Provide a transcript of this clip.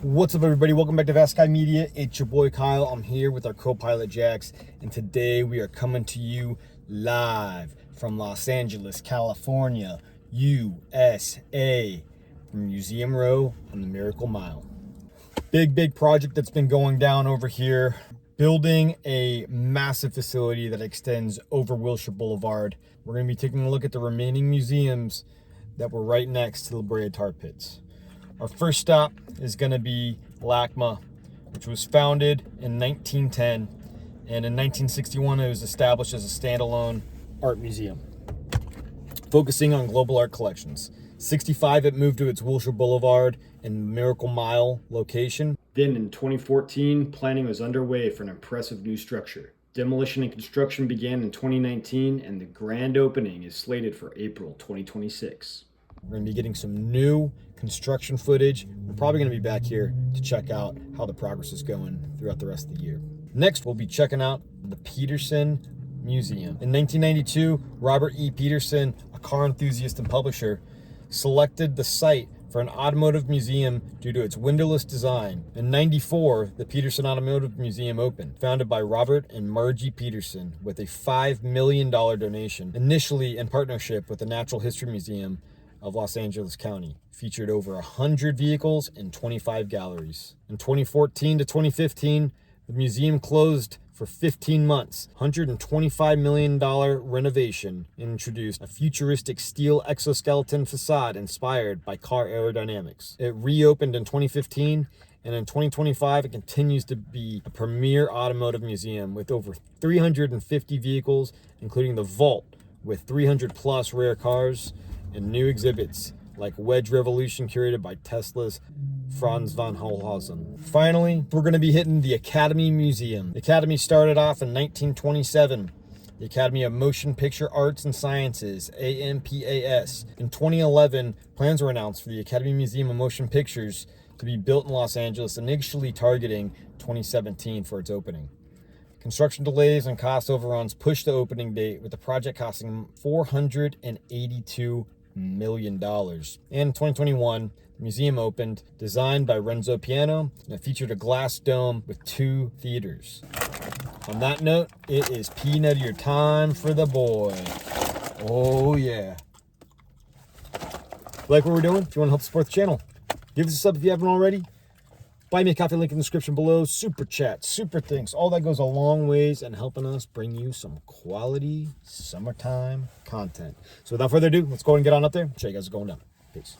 What's up, everybody? Welcome back to Vast Sky Media. It's your boy Kyle. I'm here with our co-pilot Jax, and today we are coming to you live from Los Angeles, California, USA, from Museum Row on the Miracle Mile. Big project that's been going down over here, building a massive facility that extends over Wilshire Boulevard. We're going to be taking a look at the remaining museums that were right next to the La Brea tar pits. Our first stop is going to be Lacma, which was founded in 1910, and in 1961 it was established as a standalone art museum, focusing on global art collections. 65, it moved to its Wilshire Boulevard and Miracle Mile location. Then in 2014, planning was underway for an impressive new structure. Demolition and construction began in 2019, and the grand opening is slated for April 2026. We're going to be getting some new construction footage. We're probably going to be back here to check out how the progress is going throughout the rest of the year. Next, we'll be checking out the Petersen Museum. In 1992, Robert E. Petersen, a car enthusiast and publisher, selected the site for an automotive museum due to its windowless design. In 94, the Petersen Automotive Museum opened, founded by Robert and Margie Petersen with a $5 million donation, initially in partnership with the Natural History Museum of Los Angeles County. Featured over 100 vehicles and 25 galleries. In 2014 to 2015, the museum closed for 15 months. $125 million renovation introduced a futuristic steel exoskeleton facade inspired by car aerodynamics. It reopened in 2015, and in 2025, it continues to be a premier automotive museum with over 350 vehicles, including the Vault with 300 plus rare cars, and new exhibits like Wedge Revolution curated by Tesla's Franz von Holhausen. Finally, we're going to be hitting the Academy Museum. The Academy started off in 1927. The Academy of Motion Picture Arts and Sciences, AMPAS. In 2011, plans were announced for the Academy Museum of Motion Pictures to be built in Los Angeles, initially targeting 2017 for its opening. Construction delays and cost overruns pushed the opening date, with the project costing $482 million. And in 2021, the museum opened, designed by Renzo Piano, and it featured a glass dome with 2 theaters. On that note, it is peanuttier time for the boy. Oh yeah. Like what we're doing? If you want to help support the channel, give us a sub if you haven't already. Buy me a coffee, link in the description below. Super chat, super things, all that goes a long ways in helping us bring you some quality summertime content. So without further ado, let's go and get on up there. Show you guys what's going down. Peace.